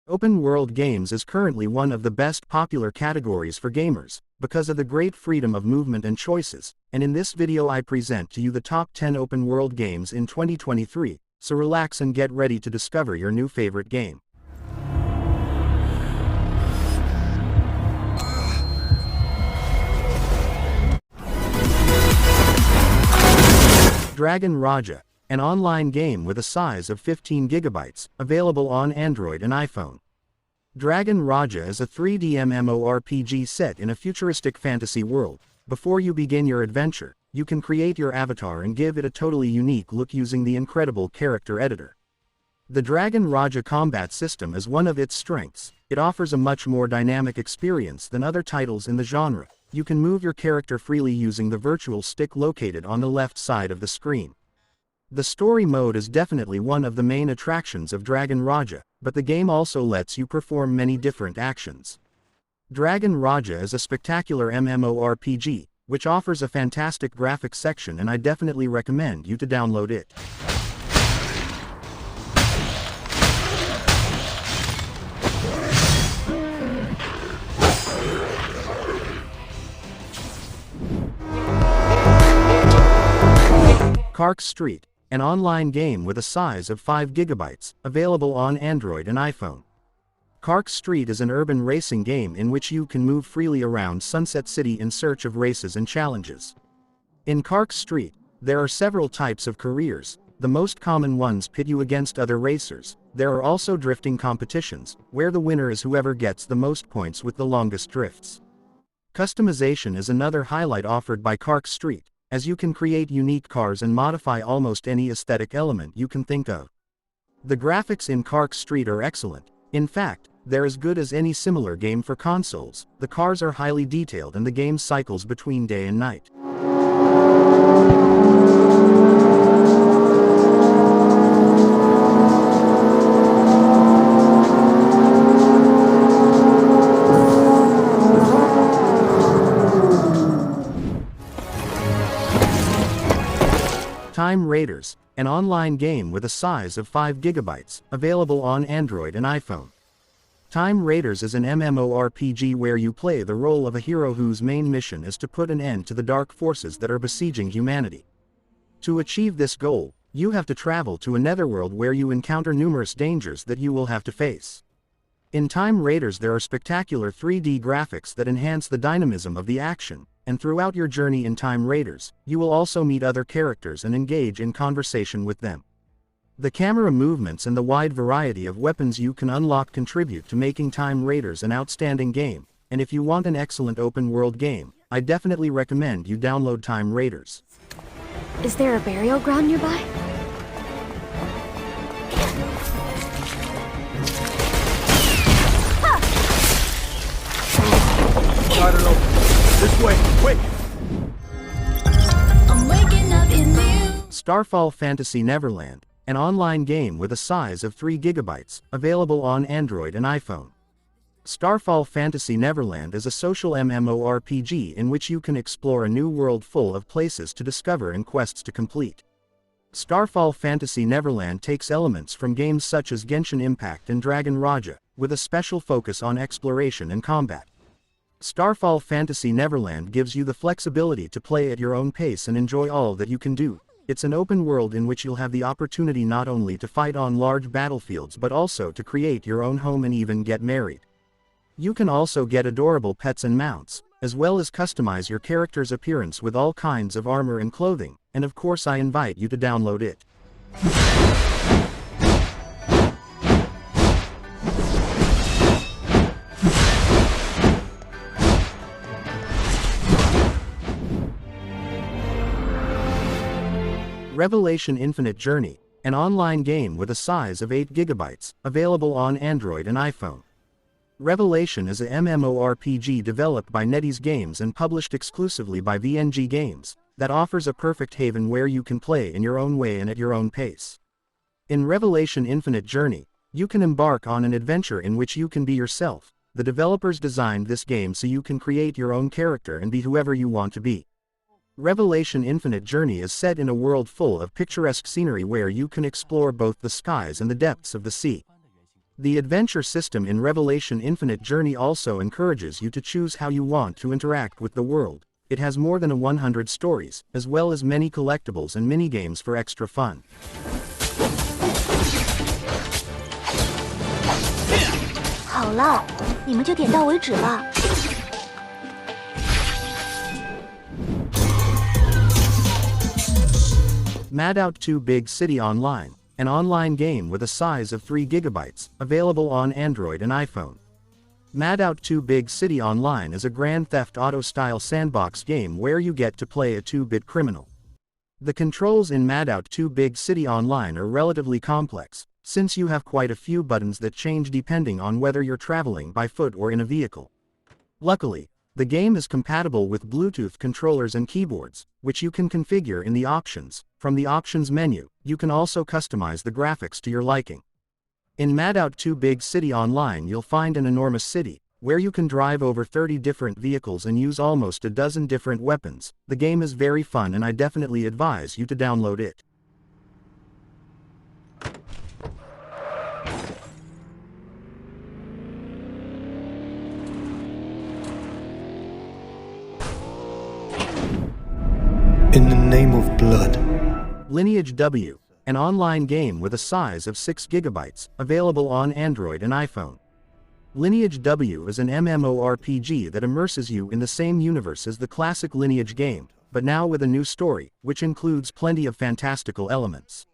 Open world games is currently one of the best popular categories for gamers, because of the great freedom of movement and choices, and in this video I present to you the top 10 open world games in 2023, so relax and get ready to discover your new favorite game. Dragon Raja, an online game with a size of 15 gigabytes, available on Android and iPhone. Dragon Raja is a 3D MMORPG set in a futuristic fantasy world. Before you begin your adventure, you can create your avatar and give it a totally unique look using the incredible character editor. The Dragon Raja combat system is one of its strengths. It offers a much more dynamic experience than other titles in the genre. You can move your character freely using the virtual stick located on the left side of the screen. The story mode is definitely one of the main attractions of Dragon Raja, but the game also lets you perform many different actions. Dragon Raja is a spectacular MMORPG, which offers a fantastic graphics section, and I definitely recommend you to download it. CarX Street, an online game with a size of 5 gigabytes, available on Android and iPhone. CarX Street is an urban racing game in which you can move freely around Sunset City in search of races and challenges. In CarX Street, there are several types of careers. The most common ones pit you against other racers. There are also drifting competitions, where the winner is whoever gets the most points with the longest drifts. Customization is another highlight offered by CarX Street, as you can create unique cars and modify almost any aesthetic element you can think of. The graphics in CarX Street are excellent. In fact, they're as good as any similar game for consoles. The cars are highly detailed and the game cycles between day and night. Time Raiders, an online game with a size of 5 gigabytes, available on Android and iPhone. Time Raiders is an MMORPG where you play the role of a hero whose main mission is to put an end to the dark forces that are besieging humanity. To achieve this goal, you have to travel to a netherworld where you encounter numerous dangers that you will have to face. In Time Raiders there are spectacular 3D graphics that enhance the dynamism of the action, and throughout your journey in Time Raiders, you will also meet other characters and engage in conversation with them. The camera movements and the wide variety of weapons you can unlock contribute to making Time Raiders an outstanding game, and if you want an excellent open-world game, I definitely recommend you download Time Raiders. Is there a burial ground nearby? I don't know. This way, quick! I'm waking up in you. Starfall Fantasy Neverland, an online game with a size of 3 gigabytes, available on Android and iPhone. Starfall Fantasy Neverland is a social MMORPG in which you can explore a new world full of places to discover and quests to complete. Starfall Fantasy Neverland takes elements from games such as Genshin Impact and Dragon Raja, with a special focus on exploration and combat. Starfall Fantasy Neverland gives you the flexibility to play at your own pace and enjoy all that you can do. It's an open world in which you'll have the opportunity not only to fight on large battlefields but also to create your own home and even get married. You can also get adorable pets and mounts, as well as customize your character's appearance with all kinds of armor and clothing, and of course I invite you to download it. Revelation Infinite Journey, an online game with a size of 8 gigabytes, available on Android and iPhone. Revelation is a MMORPG developed by NetEase Games and published exclusively by VNG Games, that offers a perfect haven where you can play in your own way and at your own pace. In Revelation Infinite Journey, you can embark on an adventure in which you can be yourself. The developers designed this game so you can create your own character and be whoever you want to be. Revelation Infinite Journey is set in a world full of picturesque scenery where you can explore both the skies and the depths of the sea. The adventure system in Revelation Infinite Journey also encourages you to choose how you want to interact with the world. It has more than 100 stories, as well as many collectibles and minigames for extra fun. MadOut2 BigCityOnline, an online game with a size of 3 GB, available on Android and iPhone. MadOut2 BigCityOnline is a Grand Theft Auto-style sandbox game where you get to play a 2-bit criminal. The controls in MadOut2 BigCityOnline are relatively complex, since you have quite a few buttons that change depending on whether you're traveling by foot or in a vehicle. Luckily, the game is compatible with Bluetooth controllers and keyboards, which you can configure in the options. From the options menu, you can also customize the graphics to your liking. In MadOut2 BigCityOnline you'll find an enormous city, where you can drive over 30 different vehicles and use almost a dozen different weapons. The game is very fun and I definitely advise you to download it. In the name of blood. Lineage W, an online game with a size of 6 GB, available on Android and iPhone. Lineage W is an MMORPG that immerses you in the same universe as the classic Lineage game, but now with a new story, which includes plenty of fantastical elements.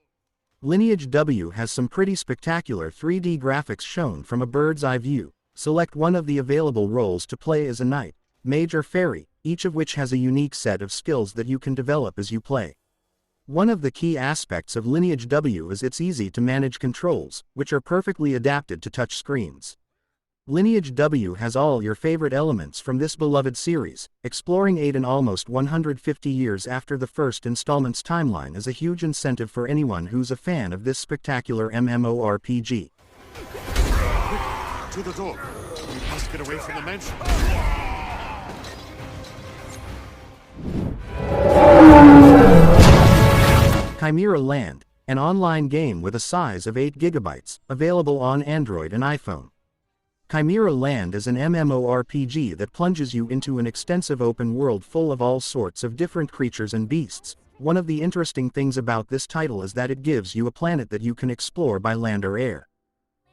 Lineage W has some pretty spectacular 3D graphics shown from a bird's eye view. Select one of the available roles to play as a knight, mage or fairy, each of which has a unique set of skills that you can develop as you play. One of the key aspects of Lineage W is its easy-to-manage controls, which are perfectly adapted to touch screens. Lineage W has all your favorite elements from this beloved series. Exploring Aiden almost 150 years after the first installment's timeline is a huge incentive for anyone who's a fan of this spectacular MMORPG. To the door. We must get away from the mansion. ChimeraLand, an online game with a size of 8 GB, available on Android and iPhone. ChimeraLand is an MMORPG that plunges you into an extensive open world full of all sorts of different creatures and beasts. One of the interesting things about this title is that it gives you a planet that you can explore by land or air.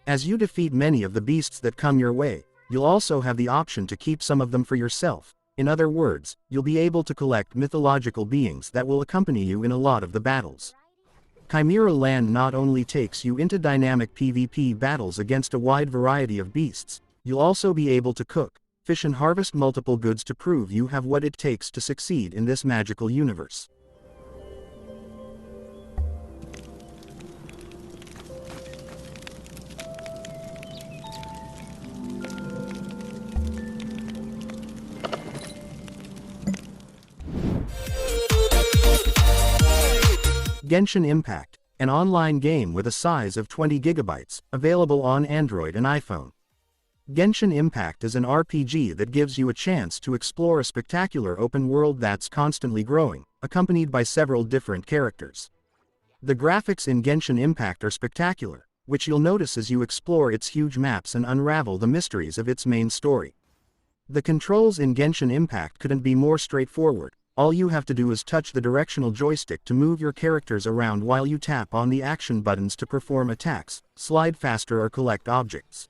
As you defeat many of the beasts that come your way, you'll also have the option to keep some of them for yourself. In other words, you'll be able to collect mythological beings that will accompany you in a lot of the battles. ChimeraLand not only takes you into dynamic PvP battles against a wide variety of beasts, you'll also be able to cook, fish and harvest multiple goods to prove you have what it takes to succeed in this magical universe. Genshin Impact, an online game with a size of 20 GB, available on Android and iPhone. Genshin Impact is an RPG that gives you a chance to explore a spectacular open world that's constantly growing, accompanied by several different characters. The graphics in Genshin Impact are spectacular, which you'll notice as you explore its huge maps and unravel the mysteries of its main story. The controls in Genshin Impact couldn't be more straightforward. All you have to do is touch the directional joystick to move your characters around while you tap on the action buttons to perform attacks, slide faster or collect objects.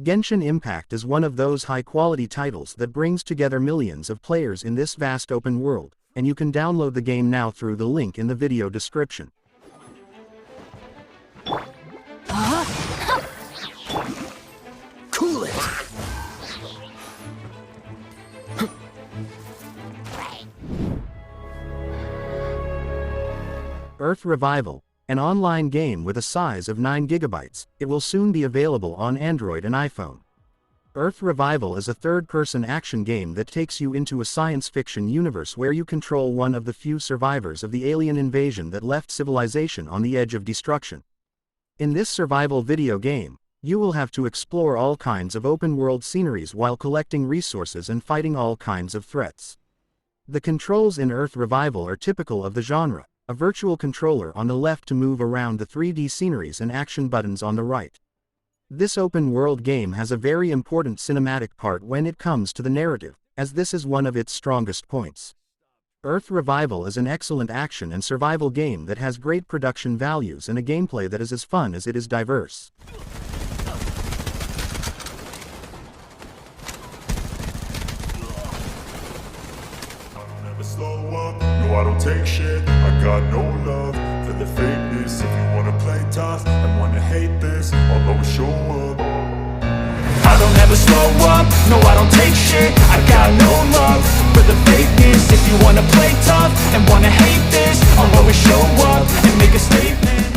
Genshin Impact is one of those high-quality titles that brings together millions of players in this vast open world, and you can download the game now through the link in the video description. Cool it! Earth Revival, an online game with a size of 9 GB, it will soon be available on Android and iPhone. Earth Revival is a third-person action game that takes you into a science fiction universe where you control one of the few survivors of the alien invasion that left civilization on the edge of destruction. In this survival video game, you will have to explore all kinds of open-world sceneries while collecting resources and fighting all kinds of threats. The controls in Earth Revival are typical of the genre. A virtual controller on the left to move around the 3D sceneries and action buttons on the right. This open-world game has a very important cinematic part when it comes to the narrative, as this is one of its strongest points. Earth Revival is an excellent action and survival game that has great production values and a gameplay that is as fun as it is diverse. Slow up, no I don't take shit, I got no love for the fakeness. If you wanna play tough and wanna hate this, I'll always show up. I don't ever slow up, no I don't take shit, I got no love for the fakeness. If you wanna play tough and wanna hate this, I'll always show up and make a statement.